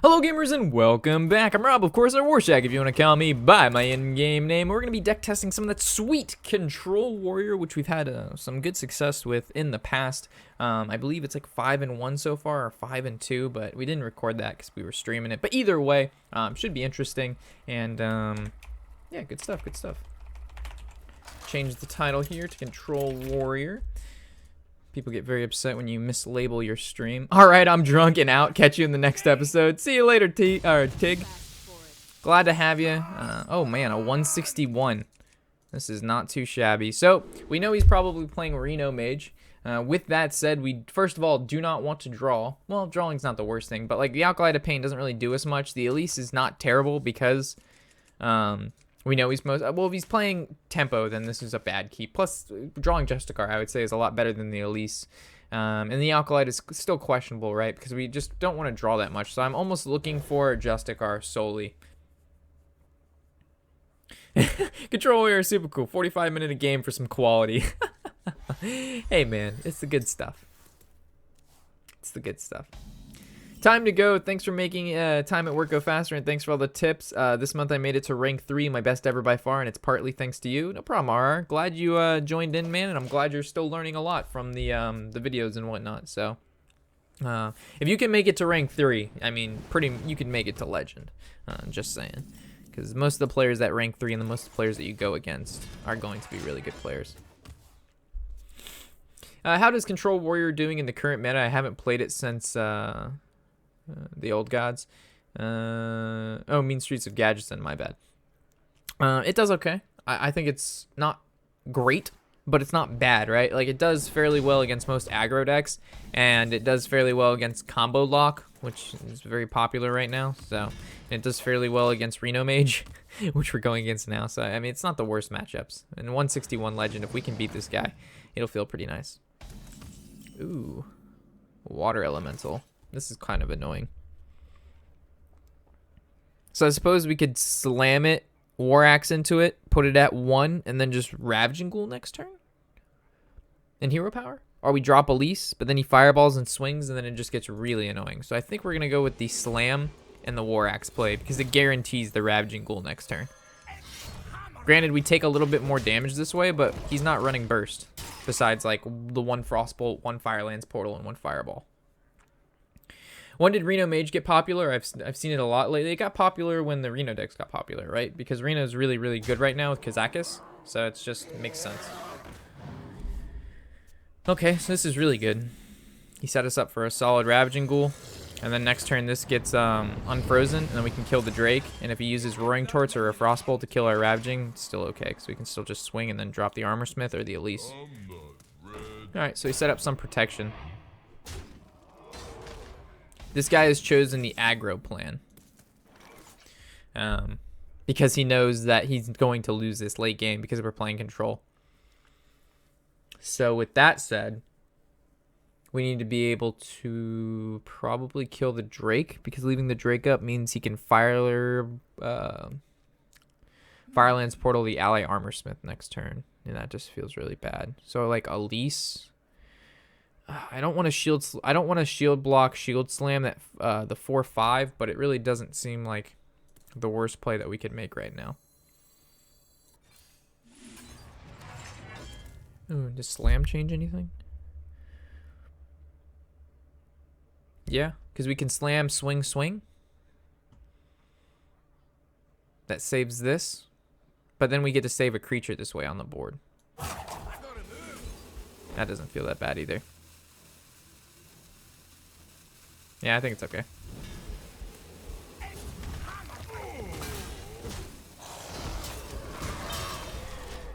Hello gamers and welcome back. I'm Rob, of course, or Warshack if you want to call me by my in-game name. We're going to be deck testing some of that sweet Control Warrior, which we've had some good success with in the past. I believe it's like 5-1 so far, or 5-2, but we didn't record that because we were streaming it. But either way, should be interesting, and yeah, good stuff, good stuff. Change the title here to Control Warrior. People get very upset when you mislabel your stream. All right, I'm drunk and out. Catch you in the next episode. See you later, Tig. Glad to have you. Oh man, a 161. This is not too shabby. So we know he's probably playing Reno Mage. With that said, we first of all do not want to draw. Well, drawing's not the worst thing, but like the Alkali to Pain doesn't really do us much. The Elise is not terrible because we know he's well, if he's playing tempo, then this is a bad keep. Plus, drawing Justicar, I would say, is a lot better than the Elise. And the Alkalite is still questionable, right? Because we just don't want to draw that much. So I'm almost looking for Justicar solely. Control Warrior is super cool. 45-minute a game for some quality. Hey, man, it's the good stuff. It's the good stuff. Time to go. Thanks for making time at work go faster, and thanks for all the tips. This month I made it to rank 3, my best ever by far, and it's partly thanks to you. No problem, RR. Glad you joined in, man, and I'm glad you're still learning a lot from the videos and whatnot. So, if you can make it to rank 3, I mean, you can make it to legend. Just saying, because most of the players that rank 3 and the most of the players that you go against are going to be really good players. How does Control Warrior doing in the current meta? I haven't played it since the old gods. Oh, Mean Streets of Gadgetzan, my bad. It does okay. I think it's not great, but it's not bad, right? Like, it does fairly well against most aggro decks, and it does fairly well against Combo Lock, which is very popular right now. So it does fairly well against Reno Mage, which we're going against now. So, I mean, it's not the worst matchups. And 161 Legend, if we can beat this guy, it'll feel pretty nice. Ooh, Water Elemental. This is kind of annoying. So I suppose we could slam it, War Axe into it, put it at 1, and then just Ravaging Ghoul next turn? And Hero Power? Or we drop Elise, but then he fireballs and swings, and then it just gets really annoying. So I think we're going to go with the Slam and the War Axe play, because it guarantees the Ravaging Ghoul next turn. Granted, we take a little bit more damage this way, but he's not running Burst. Besides, like, the 1 Frostbolt, 1 Firelands Portal, and 1 Fireball. When did Reno Mage get popular? I've seen it a lot lately. It got popular when the Reno decks got popular, right? Because Reno's really, really good right now with Kazakis. So it just makes sense. Okay, so this is really good. He set us up for a solid Ravaging Ghoul. And then next turn this gets unfrozen, and then we can kill the Drake. And if he uses Roaring Torch or a Frostbolt to kill our Ravaging, it's still okay, because we can still just swing and then drop the Armor Smith or the Elise. Alright, so he set up some protection. This guy has chosen the aggro plan. Because he knows that he's going to lose this late game because we're playing control. So with that said, we need to be able to probably kill the Drake, because leaving the Drake up means he can Firelands Portal the Ally Armor Smith next turn. And that just feels really bad. So like Elise, I don't want to shield block shield slam that the 4/5, but it really doesn't seem like the worst play that we could make right now. Ooh, does slam change anything? Yeah, because we can slam swing swing. That saves this, but then we get to save a creature this way on the board. That doesn't feel that bad either. Yeah, I think it's okay.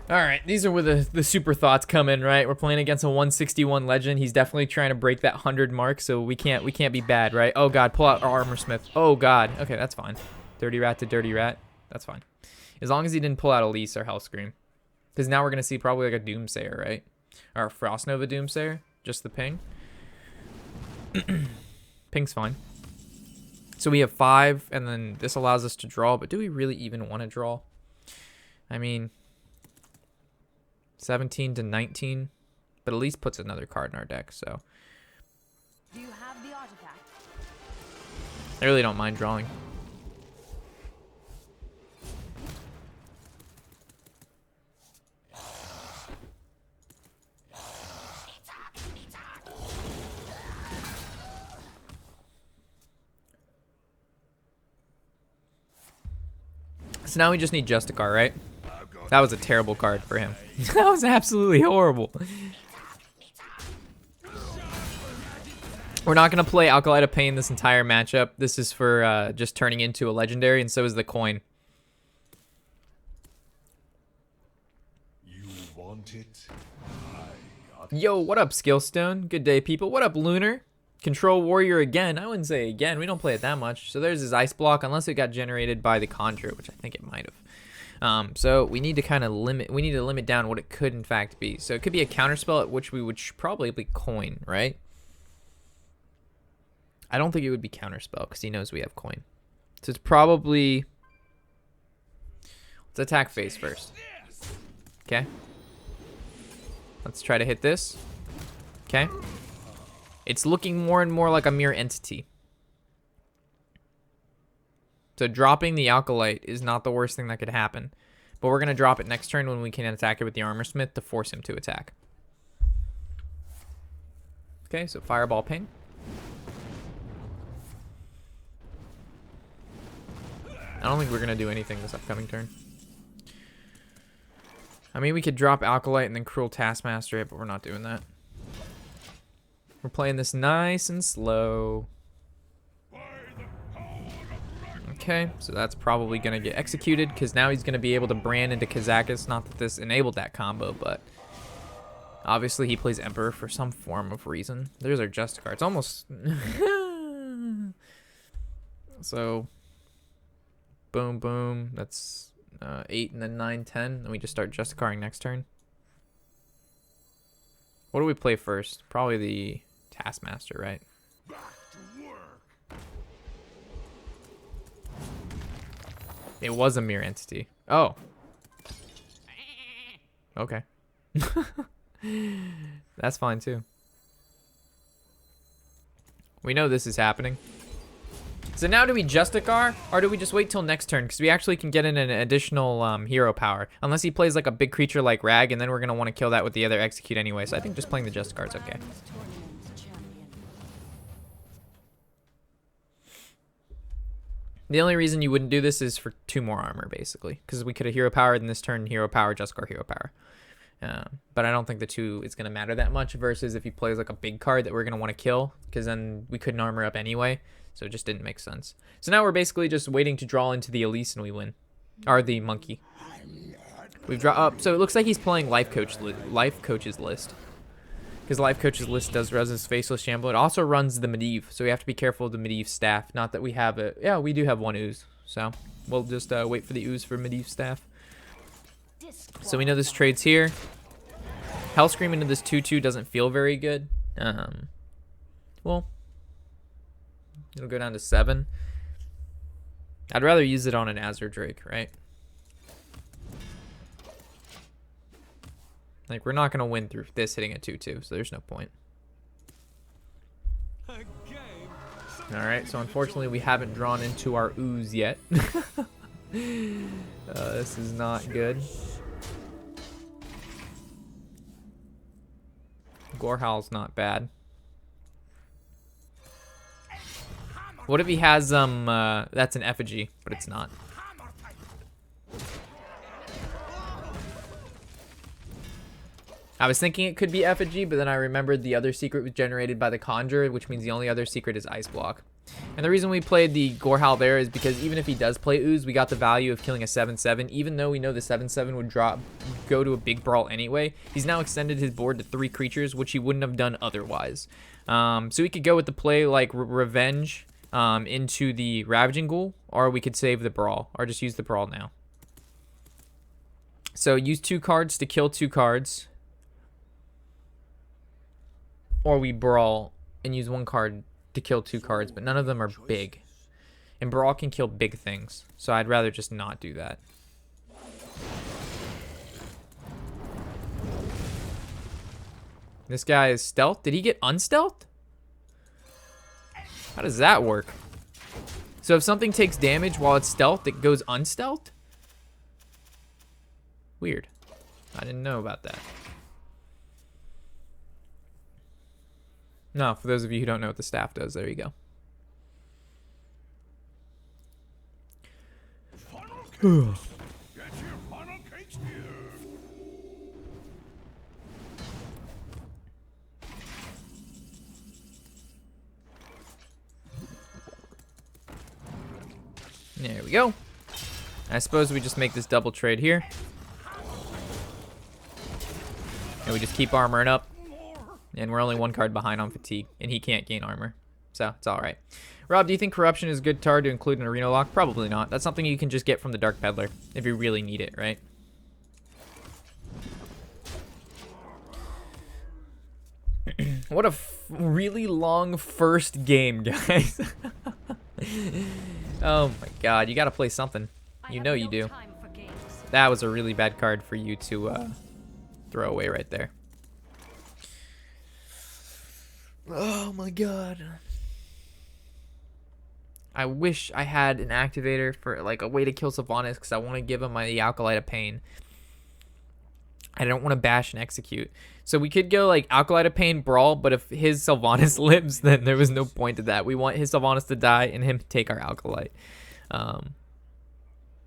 Alright, these are where the super thoughts come in, right? We're playing against a 161 Legend. He's definitely trying to break that 100 mark, so we can't be bad, right? Oh god, pull out our Armor Smith. Oh god. Okay, that's fine. Dirty Rat to Dirty Rat. That's fine. As long as he didn't pull out Elise or Hellscream. Because now we're going to see probably like a Doomsayer, right? Or a Frost Nova Doomsayer. Just the ping. Ping's fine. So we have 5, and then this allows us to draw, but do we really even want to draw? I mean, 17 to 19, but at least puts another card in our deck, so. Do you have the artifact? I really don't mind drawing. So now we just need Justicar, right? That was a terrible card for him. That was absolutely horrible. We're not going to play Alkalite of Pain this entire matchup. This is for just turning into a legendary, and so is the coin. You want it? Yo, what up, Skillstone? Good day, people. What up, Lunar? Control Warrior again. I wouldn't say again. We don't play it that much. So there's his Ice Block, unless it got generated by the Conjure, which I think it might have. So we need to kind of limit. We need to limit down what it could in fact be. So it could be a counterspell, at which we would probably be coin, right? I don't think it would be counterspell because he knows we have coin. So it's probably. Let's attack face first. Okay. Let's try to hit this. Okay. It's looking more and more like a mirror entity. So dropping the Alkalite is not the worst thing that could happen. But we're going to drop it next turn when we can attack it with the Armor Smith to force him to attack. Okay, so Fireball Ping. I don't think we're going to do anything this upcoming turn. I mean, we could drop Alkalite and then Cruel Taskmaster it, but we're not doing that. We're playing this nice and slow. Okay, so that's probably going to get executed because now he's going to be able to brand into Kazakus. Not that this enabled that combo, but obviously he plays Emperor for some form of reason. There's our Justicar. It's almost... So, boom, boom. That's 8 and then 9, 10. And we just start Justicaring next turn. What do we play first? Probably the Taskmaster, right? It was a mirror entity. Oh. Okay. That's fine too. We know this is happening. So now do we Justicar or do we just wait till next turn? Because we actually can get in an additional hero power. Unless he plays like a big creature like Rag, and then we're going to want to kill that with the other Execute anyway. So I think just playing the Justicar is okay. The only reason you wouldn't do this is for 2 more armor, basically. Because we could have hero powered in this turn, hero power, Justicar, hero power. But I don't think the 2 is going to matter that much versus if he plays like a big card that we're going to want to kill. Because then we couldn't armor up anyway. So it just didn't make sense. So now we're basically just waiting to draw into the Elise and we win. Or the Monkey. We've drawn up. So it looks like he's playing Life Coach's list. Because Life Coach's list does Resonance Faceless Shamble. It also runs the Medivh, so we have to be careful of the Medivh staff. Not that we have it. Yeah, we do have 1 ooze. So we'll just wait for the ooze for Medivh staff. So we know this trade's here. Hellscream into this 2/2 doesn't feel very good. Well, it'll go down to 7. I'd rather use it on an Azure Drake, right? Like, we're not going to win through this hitting a 2/2, so there's no point. Alright, so unfortunately we haven't drawn into our ooze yet. This is not good. Gorehowl's not bad. What if he has, that's an effigy, but it's not. I was thinking it could be effigy, but then I remembered the other secret was generated by the Conjure, which means the only other secret is Ice Block. And the reason we played the Gorehowl there is because even if he does play ooze, we got the value of killing a 7/7. Even though we know the 7/7 would go to a big brawl anyway, he's now extended his board to 3 creatures, which he wouldn't have done otherwise. So we could go with the play like Revenge into the Ravaging Ghoul, or we could save the brawl, or just use the brawl now. So use 2 cards to kill 2 cards. Or we brawl and use 1 card to kill 2 cards, but none of them are big. And brawl can kill big things, so I'd rather just not do that. This guy is stealth. Did he get unstealthed? How does that work? So if something takes damage while it's stealthed, it goes unstealthed? Weird. I didn't know about that. No, for those of you who don't know what the staff does, there you go. There we go. I suppose we just make this double trade here. And we just keep armoring up. And we're only 1 card behind on fatigue. And he can't gain armor. So, it's alright. Rob, do you think corruption is a good card to include in arena lock? Probably not. That's something you can just get from the Dark Peddler. If you really need it, right? What a really long first game, guys. Oh my god, you gotta play something. You know you do. That was a really bad card for you to throw away right there. Oh my god. I wish I had an activator for like a way to kill Sylvanas because I want to give him the Alkalite of Pain. I don't want to bash and execute. So we could go like Alkalite of Pain, Brawl, but if his Sylvanas lives, then there was no point to that. We want his Sylvanas to die and him to take our Alkalite.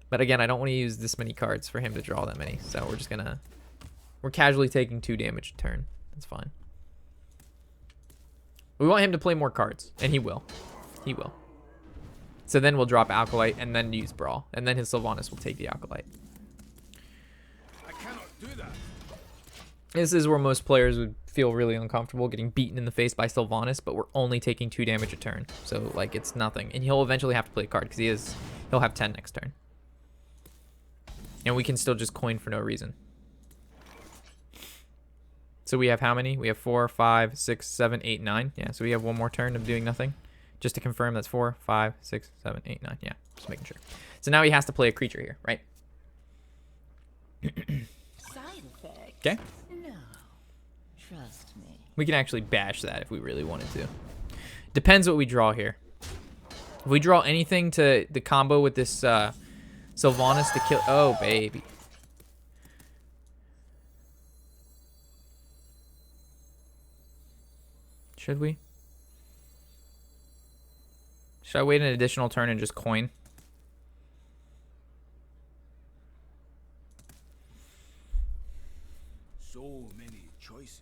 But again, I don't want to use this many cards for him to draw that many. So we're just gonna... We're casually taking 2 damage a turn. That's fine. We want him to play more cards, and he will. He will. So then we'll drop Alkalite and then use Brawl. And then his Sylvanas will take the Alkalite. I cannot do that. This is where most players would feel really uncomfortable getting beaten in the face by Sylvanas, but we're only taking 2 damage a turn. So, like, it's nothing. And he'll eventually have to play a card because he'll have 10 next turn. And we can still just coin for no reason. So we have how many? We have 4, 5, 6, 7, 8, 9. Yeah, so we have 1 more turn of doing nothing. Just to confirm, that's 4, 5, 6, 7, 8, 9. Yeah, just making sure. So now he has to play a creature here, right? Side effects? Okay. No. Trust me. We can actually bash that if we really wanted to. Depends what we draw here. If we draw anything to the combo with this Sylvanas to kill... Oh, baby. Should we? Should I wait an additional turn and just coin? So many choices.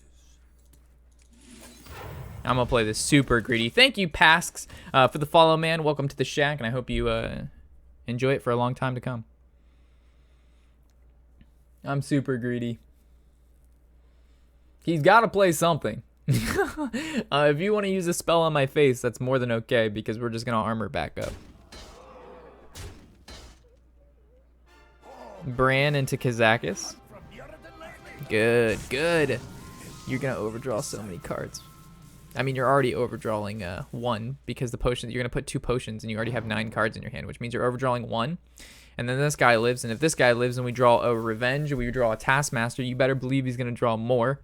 I'm gonna play this super greedy. Thank you, Pasks, for the follow, man. Welcome to the shack, and I hope you enjoy it for a long time to come. I'm super greedy. He's got to play something. If you want to use a spell on my face, that's more than okay, because we're just gonna armor back up. Bran into Kazakis. Good, good. You're gonna overdraw so many cards. I mean, you're already overdrawing 1 because the potions, you're gonna put 2 potions and you already have 9 cards in your hand, which means you're overdrawing 1. And then this guy lives, and if this guy lives and we draw a Revenge or we draw a Taskmaster, you better believe he's gonna draw more.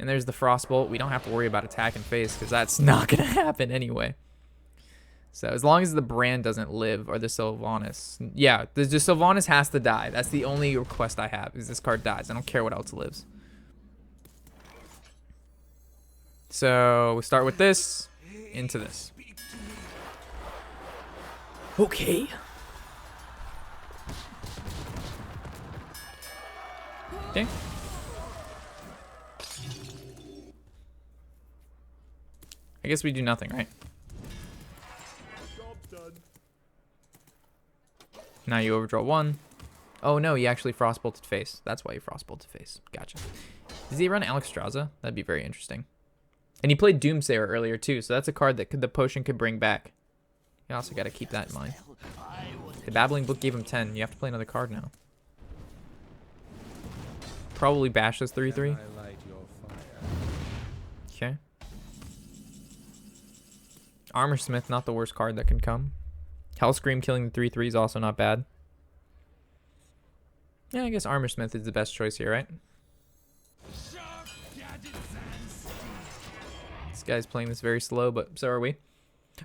And there's the Frostbolt. We don't have to worry about attack and face because that's not going to happen anyway. So as long as the Bran doesn't live or the Sylvanas. Yeah, the Sylvanas has to die. That's the only request I have is this card dies. I don't care what else lives. So we start with this into this. Okay. Okay. I guess we do nothing, right? Now you overdraw 1. Oh no, he actually Frostbolted face. That's why you Frostbolted face. Gotcha. Does he run Alexstrasza? That'd be very interesting. And he played Doomsayer earlier too, so that's a card that the potion could bring back. You also got to keep that in mind. The Babbling Book gave him 10. You have to play another card now. Probably bash this 3/3. Okay. Armorsmith, not the worst card that can come. Hellscream killing the 3/3 is also not bad. Yeah, I guess Armorsmith is the best choice here, right? This guy's playing this very slow, but so are we.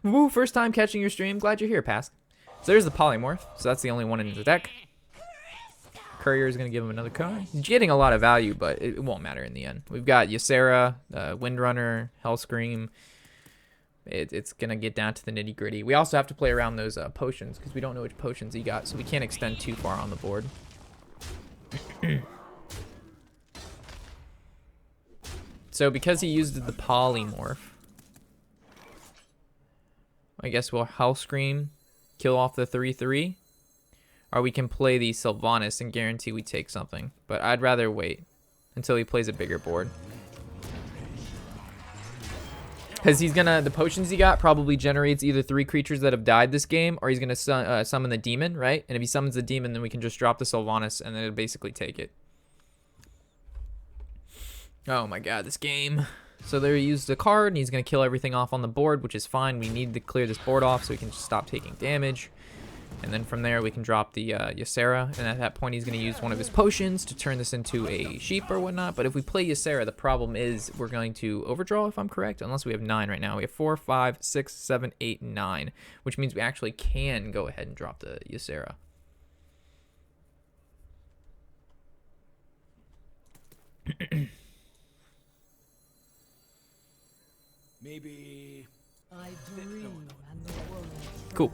Woo, first time catching your stream. Glad you're here, Pask. So there's the polymorph. So that's the only one in the deck. Courier is going to give him another card. He's getting a lot of value, but it won't matter in the end. We've got Ysera, Windrunner, Hellscream. It's going to get down to the nitty gritty. We also have to play around those potions because we don't know which potions he got, so we can't extend too far on the board. So because he used the polymorph, I guess we'll Hellscream, kill off the 3/3. Or we can play the Sylvanas and guarantee we take something. But I'd rather wait until he plays a bigger board. Because he's gonna, the potions he got probably generates either 3 creatures that have died this game, or he's gonna summon the demon, right? And if he summons the demon, then we can just drop the Sylvanas and then it'll basically take it. Oh my god, this game. So there he used a card and he's gonna kill everything off on the board, which is fine. We need to clear this board off so we can just stop taking damage. And then from there we can drop the Ysera, and at that point he's going to use one of his potions to turn this into a sheep or whatnot. But if we play Ysera, the problem is we're going to overdraw, if I'm correct, unless we have 9 right now. We have 4, 5, 6, 7, 8, 9, which means we actually can go ahead and drop the Ysera. Maybe. I dream and the world. Cool.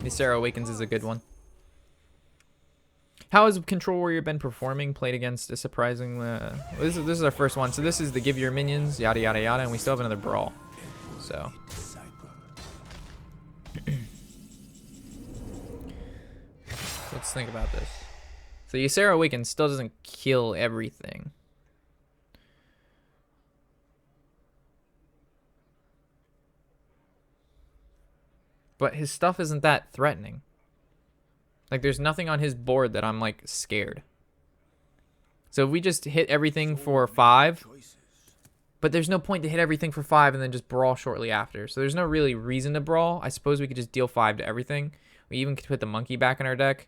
Ysera Awakens is a good one. How has Control Warrior been performing? Played against a surprising... this is our first one. So this is the give your minions, yada yada yada, and we still have another brawl. So... let's think about this. So Ysera Awakens still doesn't kill everything. But his stuff isn't that threatening. Like, there's nothing on his board that I'm, like, scared. So if we just hit everything for 5, but there's no point to hit everything for 5 and then just brawl shortly after. So there's no really reason to brawl. I suppose we could just deal 5 to everything. We even could put the monkey back in our deck.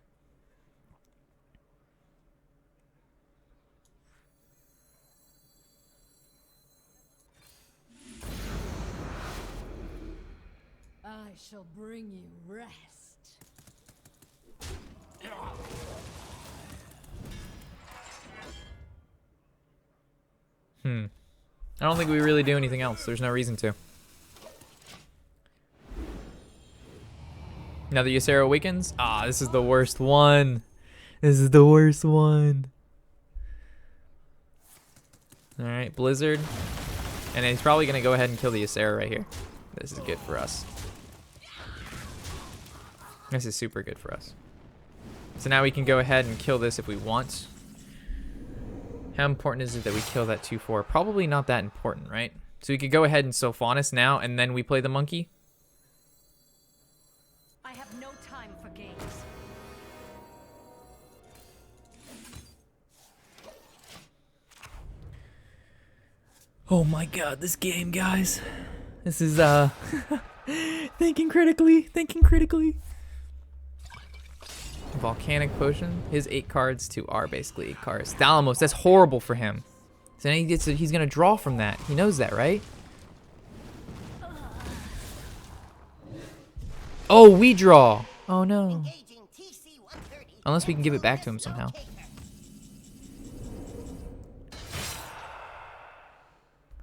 I shall bring you rest. I don't think we really do anything else. There's no reason to. Now the Ysera Awakens. Ah, this is the worst one. This is the worst one. Alright, Blizzard. And he's probably going to go ahead and kill the Ysera right here. This is good for us. This is super good for us. So now we can go ahead and kill this if we want. How important is it that we kill that 2/4? Probably not that important, right? So we could go ahead and Sylvanas now, and then we play the monkey. I have no time for games. Oh my god, this game, guys. This is, thinking critically, thinking critically. Volcanic Potion. His 8 cards to our basically 8 cards. Thalamos, that's horrible for him. So now he's gonna draw from that. He knows that, right? Oh, we draw. Oh no. Unless we can give it back to him somehow.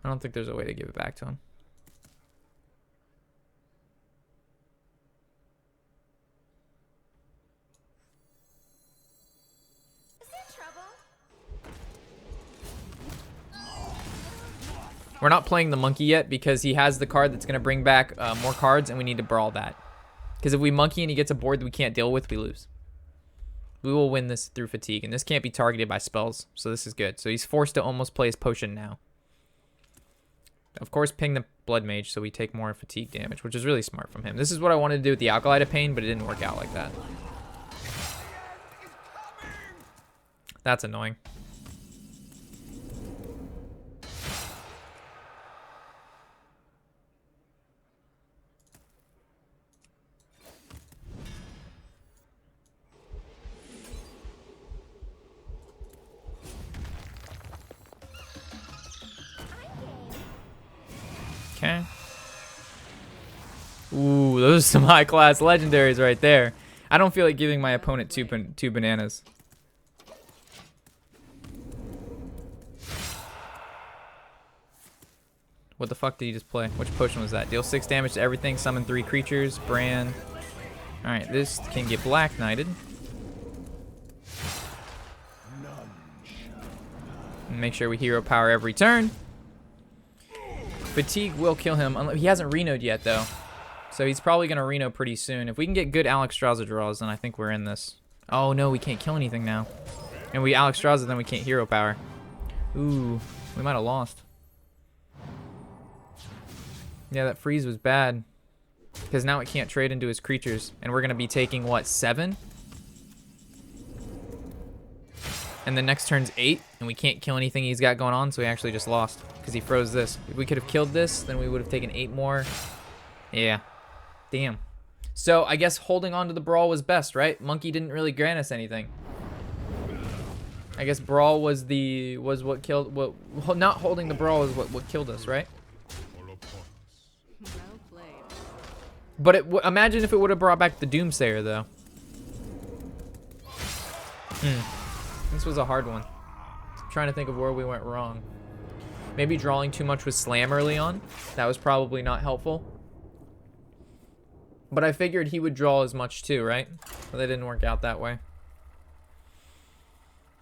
I don't think there's a way to give it back to him. We're not playing the monkey yet because he has the card that's going to bring back more cards, and we need to brawl that. Because if we monkey and he gets a board that we can't deal with, we lose. We will win this through fatigue, and this can't be targeted by spells, so this is good. So he's forced to almost play his potion now. Of course, ping the Blood Mage so we take more fatigue damage, which is really smart from him. This is what I wanted to do with the Alkali of Pain, but it didn't work out like that. That's annoying. Ooh, those are some high-class legendaries right there. I don't feel like giving my opponent two bananas. What the fuck did he just play? Which potion was that? Deal 6 damage to everything, summon 3 creatures, brand. Alright, this can get Black Knighted. Make sure we hero power every turn. Fatigue will kill him. He hasn't renoed yet, though. So he's probably going to reno pretty soon. If we can get good Alexstrasza draws, then I think we're in this. Oh, no, we can't kill anything now. And we Alexstrasza, then we can't hero power. Ooh, we might have lost. Yeah, that freeze was bad. Because now it can't trade into his creatures. And we're going to be taking, what, 7? And the next turn's 8. And we can't kill anything he's got going on. So we actually just lost. Because he froze this. If we could have killed this, then we would have taken 8 more. Yeah. Damn. So I guess holding on to the Brawl was best, right? Monkey didn't really grant us anything. I guess Brawl was what killed... not holding the Brawl is what killed us, right? But imagine if it would have brought back the Doomsayer, though. This was a hard one. I'm trying to think of where we went wrong. Maybe drawing too much with Slam early on. That was probably not helpful. But I figured he would draw as much too, right? But that didn't work out that way.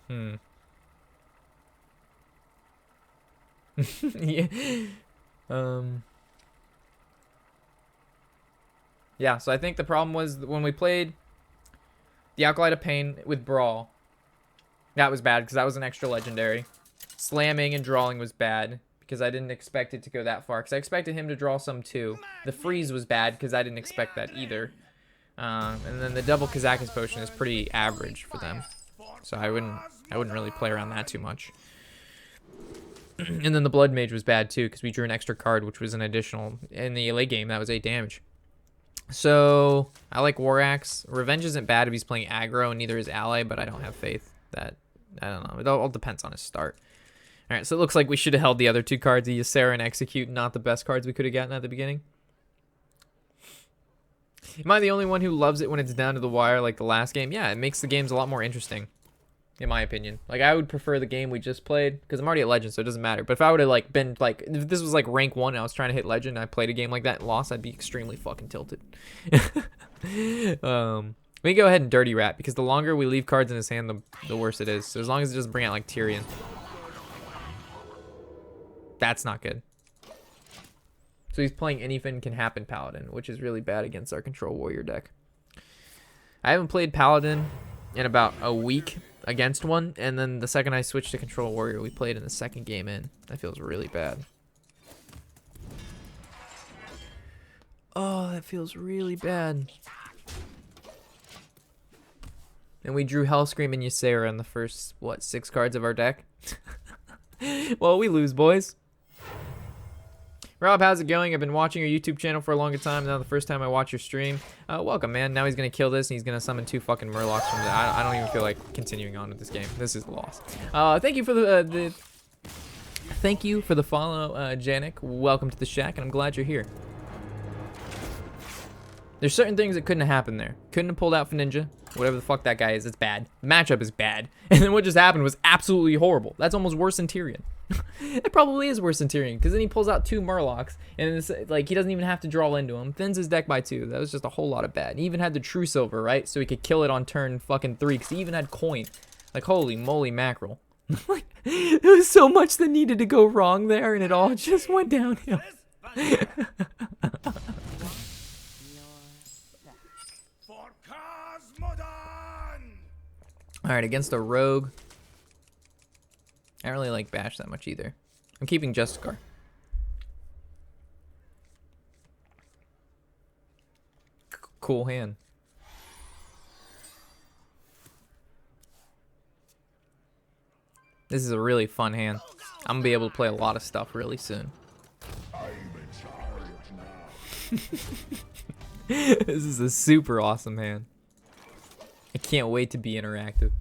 Yeah. Yeah, so I think the problem was when we played the Acolyte of Pain with Brawl. That was bad because that was an extra legendary. Slamming and drawing was bad because I didn't expect it to go that far. Because I expected him to draw some too. The freeze was bad because I didn't expect that either. And then the double Kazakus potion is pretty average for them. So I wouldn't really play around that too much. And then the Blood Mage was bad too because we drew an extra card, which was an additional in the late game. That was 8 damage. So I like War Axe. Revenge isn't bad if he's playing aggro, and neither is Ally, but I don't have faith that, I don't know. It all depends on his start. All right, so it looks like we should have held the other 2 cards, the Ysera and Execute, not the best cards we could have gotten at the beginning. Am I the only one who loves it when it's down to the wire like the last game? Yeah, it makes the games a lot more interesting, in my opinion. Like, I would prefer the game we just played, because I'm already at Legend, so it doesn't matter. But if I would have, like, been, like, if this was, like, rank 1 and I was trying to hit Legend and I played a game like that and lost, I'd be extremely fucking tilted. We can go ahead and Dirty Rat, because the longer we leave cards in his hand, the worse it is. So as long as it doesn't bring out, like, Tyrion. That's not good. So he's playing Anything Can Happen Paladin, which is really bad against our Control Warrior deck. I haven't played Paladin in about a week against one, and then the second I switched to Control Warrior, we played in the second game in. That feels really bad. Oh, that feels really bad. And we drew Hellscream and Ysera in the first, what, 6 cards of our deck? Well, we lose, boys. Rob, how's it going? I've been watching your YouTube channel for a longer time. Now the first time I watch your stream. Welcome, man. Now he's going to kill this, and he's going to summon 2 fucking Murlocs from the... I don't even feel like continuing on with this game. This is a loss. Thank you for the thank you for the follow, Janik. Welcome to the shack, and I'm glad you're here. There's certain things that couldn't have happened there. Couldn't have pulled out for Ninja. Whatever the fuck that guy is, it's bad. The matchup is bad. And then what just happened was absolutely horrible. That's almost worse than Tyrion. It probably is worse than Tyrion, because then he pulls out 2 Murlocs, and it's like he doesn't even have to draw into him. Thins his deck by 2. That was just a whole lot of bad. He even had the True Silver, right? So he could kill it on turn fucking 3, because he even had coin. Like, holy moly mackerel. Like, there was so much that needed to go wrong there, and it all just went downhill. Alright, against a rogue. I don't really like Bash that much either. I'm keeping Justicar. Cool hand. This is a really fun hand. I'm gonna be able to play a lot of stuff really soon. This is a super awesome hand. I can't wait to be interactive.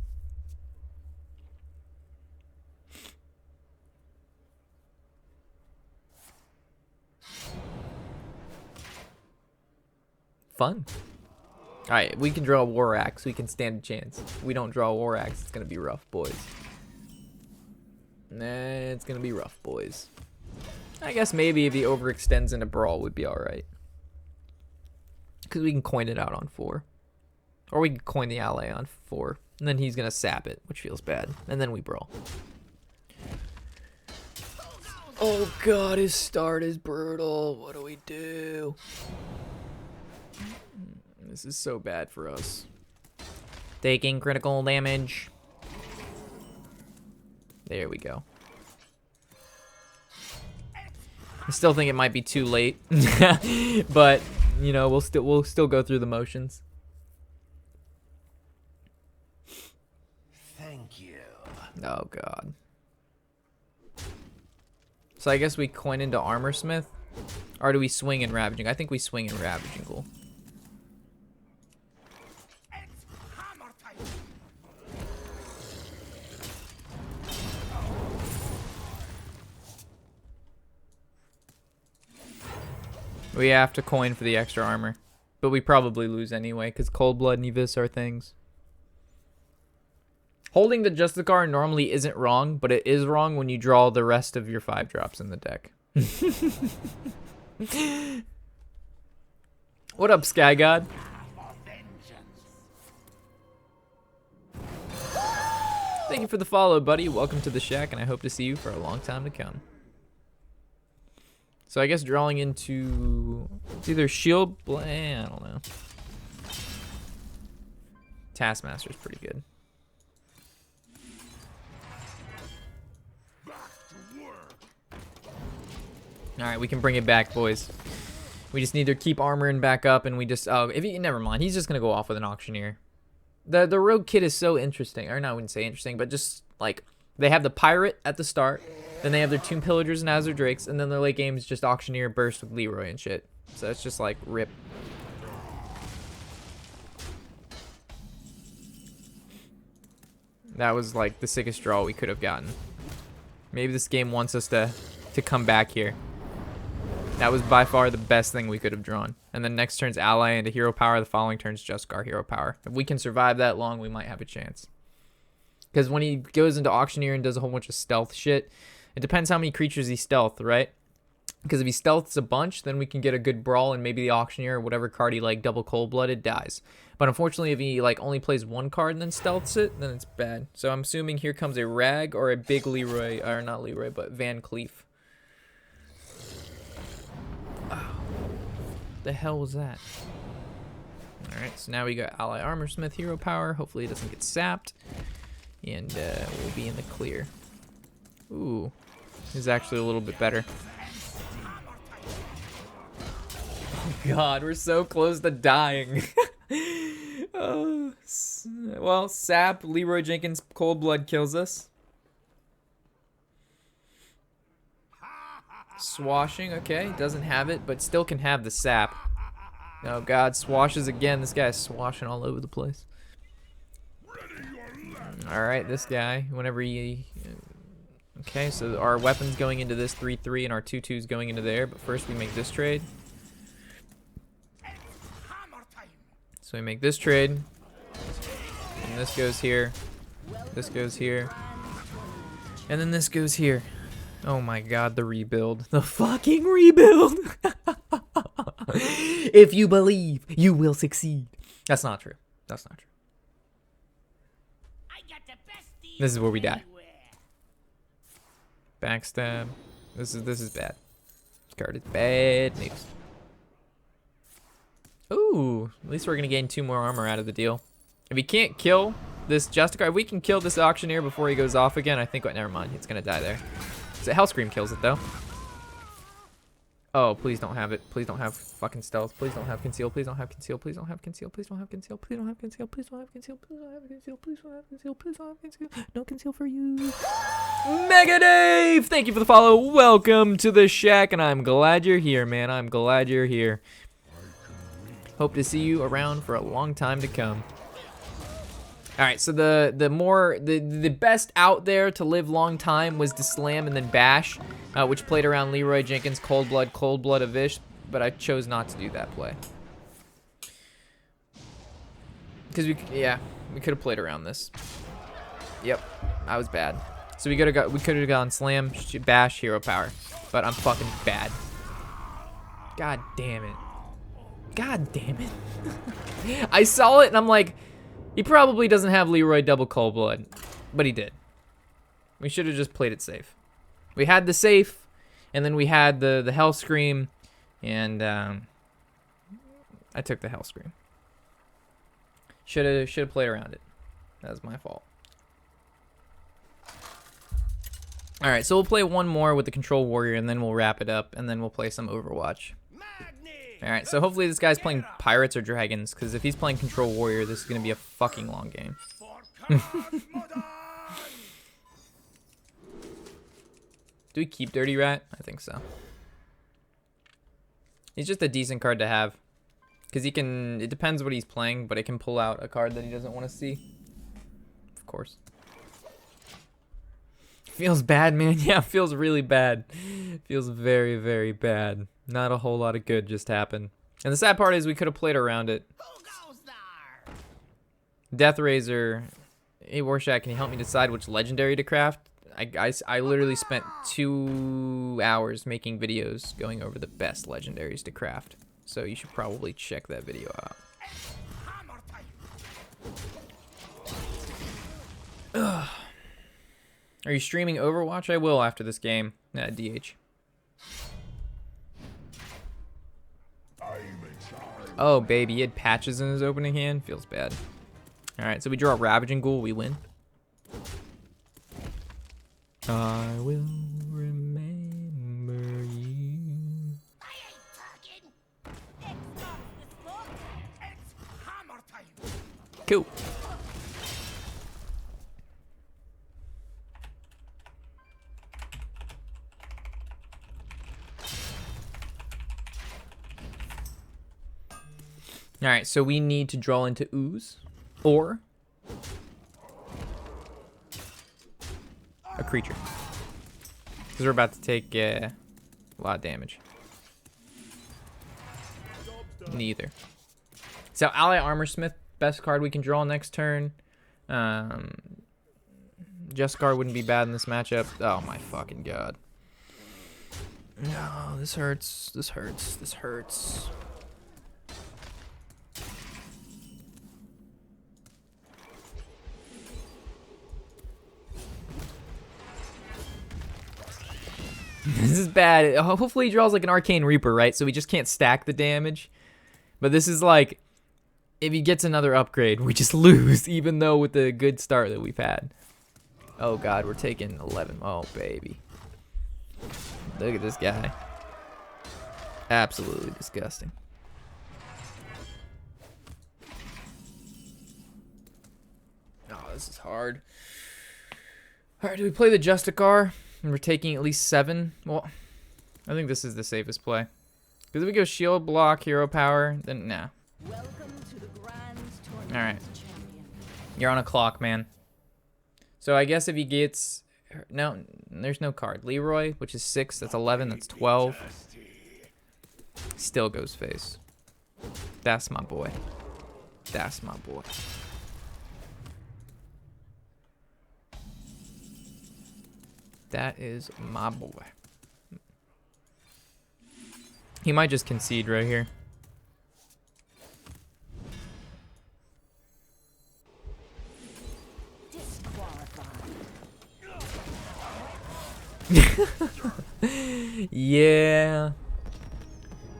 Fun. All right, we can draw a War Axe. We can stand a chance. If we don't draw a War Axe, it's gonna be rough, boys. Nah, it's gonna be rough, boys. I guess maybe if he overextends into Brawl would be all right. Because we can coin it out on 4. Or we can coin the ally on 4. And then he's gonna sap it, which feels bad. And then we Brawl. Oh god, his start is brutal. What do we do? This is so bad for us. Taking critical damage. There we go. I still think it might be too late. But, you know, we'll still go through the motions. Thank you. Oh god. So I guess we coin into Armor Smith? Or do we swing in Ravaging? I think we swing in Ravaging. Cool. We have to coin for the extra armor. But we probably lose anyway, because Cold Blood and Evis are things. Holding the Justicar normally isn't wrong, but it is wrong when you draw the rest of your 5 drops in the deck. What up, Sky God? Thank you for the follow, buddy. Welcome to the shack, and I hope to see you for a long time to come. So I guess drawing into, it's either Shield, I don't know. Taskmaster's pretty good. Alright, we can bring it back, boys. We just need to keep armoring back up, and we just, oh, if he, never mind. He's just going to go off with an Auctioneer. The Rogue kit is so interesting. Or no, I wouldn't say interesting, but just, like, they have the Pirate at the start. Then they have their Tomb Pillagers and Azure Drakes, and then their late game is just Auctioneer burst with Leroy and shit. So it's just like rip. That was like the sickest draw we could have gotten. Maybe this game wants us to come back here. That was by far the best thing we could have drawn. And then next turn's Ally into Hero Power, the following turn's Justicar Hero Power. If we can survive that long, we might have a chance. Because when he goes into Auctioneer and does a whole bunch of stealth shit, it depends how many creatures he stealth, right? Because if he stealths a bunch, then we can get a good Brawl, and maybe the Auctioneer or whatever card he like double cold-blooded dies. But unfortunately, if he like only plays one card and then stealths it, then it's bad. So I'm assuming here comes a Rag or a big Leroy, or not Leroy, but Van Cleef. Oh, the hell was that? Alright, so now we got Ally Armor Smith Hero Power. Hopefully it doesn't get sapped. And we'll be in the clear. Ooh, this is actually a little bit better. Oh god, we're so close to dying. Oh, well, sap, Leroy Jenkins, Cold Blood kills us. Swashing, okay, doesn't have it, but still can have the sap. Oh god, swashes again. This guy's swashing all over the place. Alright, this guy, whenever he... Okay, so our weapon's going into this 3-3 and our 2-2's going into there, but first we make this trade. So we make this trade, and this goes here, this goes here, and then this goes here. Oh my god, the rebuild. The fucking rebuild! If you believe, you will succeed. That's not true. That's not true. This is where we die. Backstab. This is bad. This card is bad news. Ooh, at least we're gonna gain 2 more armor out of the deal. If he can't kill this Justicar, if we can kill this Auctioneer before he goes off again, I think, never mind, it's gonna die there. So Hellscream kills it though. Oh, please don't have it. Please don't have fucking stealth. Please don't have conceal. Please don't have conceal. Please don't have conceal. Please don't have conceal. Please don't have conceal. Please don't have conceal. Please don't have conceal. Please don't have conceal. Please don't have conceal. No conceal for you. Mega Dave, thank you for the follow. Welcome to the shack, and I'm glad you're here, man. I'm glad you're here. Hope to see you around for a long time to come. All right, so the best out there to live long time was to Slam and then Bash, which played around Leroy Jenkins, Cold Blood, Avish, but I chose not to do that play. Because we could have played around this. Yep, I was bad. So we could have gone slam, bash, hero power, but I'm fucking bad. God damn it. God damn it. I saw it and I'm like, he probably doesn't have Leroy double cold blood, but he did. We should have just played it safe. We had the safe, and then we had the hell scream, and I took the hell scream. Should have played around it. That was my fault. All right, so we'll play one more with the Control Warrior, and then we'll wrap it up, and then we'll play some Overwatch. All right, so hopefully this guy's playing Pirates or Dragons, because if he's playing Control Warrior, this is going to be a fucking long game. Do we keep Dirty Rat? I think so. He's just a decent card to have. Because he can, it depends what he's playing, but it can pull out a card that he doesn't want to see. Of course. Feels bad, man. Yeah, feels really bad. Feels very, very bad. Not a whole lot of good just happened. And the sad part is we could have played around it. Death Razor. Hey, Warshack, can you help me decide which legendary to craft? I literally spent 2 hours making videos going over the best legendaries to craft. So you should probably check that video out. Ugh. Are you streaming Overwatch? I will after this game. DH. Oh, baby, he had patches in his opening hand. Feels bad. All right, so we draw a Ravaging Ghoul. We win. I will remember you. Cool. All right, so we need to draw into ooze or a creature, because we're about to take a lot of damage. Neither. So Ally Armorsmith, best card we can draw next turn. Jescar wouldn't be bad in this matchup. Oh my fucking god. No, this hurts. This hurts. This hurts. This is bad. Hopefully he draws like an Arcane Reaper, right? So we just can't stack the damage. But this is like, if he gets another upgrade, we just lose, even though with the good start that we've had. Oh god, we're taking 11. Oh baby. Look at this guy. Absolutely disgusting. Oh, this is hard. Alright, do we play the Justicar? And we're taking at least 7. Well, I think this is the safest play. Because if we go shield, block, hero power, then nah. Alright. You're on a clock, man. So I guess if he gets... No, there's no card. Leroy, which is 6, that's 11, that's 12. Still goes face. That's my boy. That's my boy. That is my boy. He might just concede right here. Yeah. Well,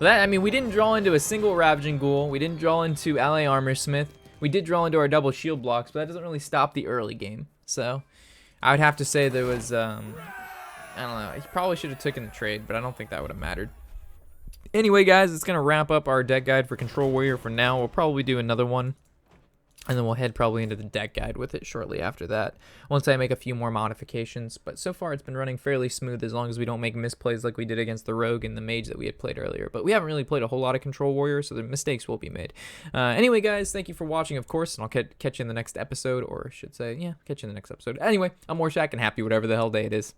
that, I mean, we didn't draw into a single Ravaging Ghoul. We didn't draw into Ally Armorsmith. We did draw into our double shield blocks, but that doesn't really stop the early game. So I would have to say there was, I don't know. He probably should have taken the trade, but I don't think that would have mattered. Anyway, guys, it's going to wrap up our deck guide for Control Warrior for now. We'll probably do another one, and then we'll head probably into the deck guide with it shortly after that, once I make a few more modifications. But so far, it's been running fairly smooth as long as we don't make misplays like we did against the Rogue and the Mage that we had played earlier. But we haven't really played a whole lot of Control Warrior, so the mistakes will be made. Anyway, guys, thank you for watching, of course, and I'll catch you in the next episode, or I should say, yeah, catch you in the next episode. Anyway, I'm Warshack, and happy whatever the hell day it is.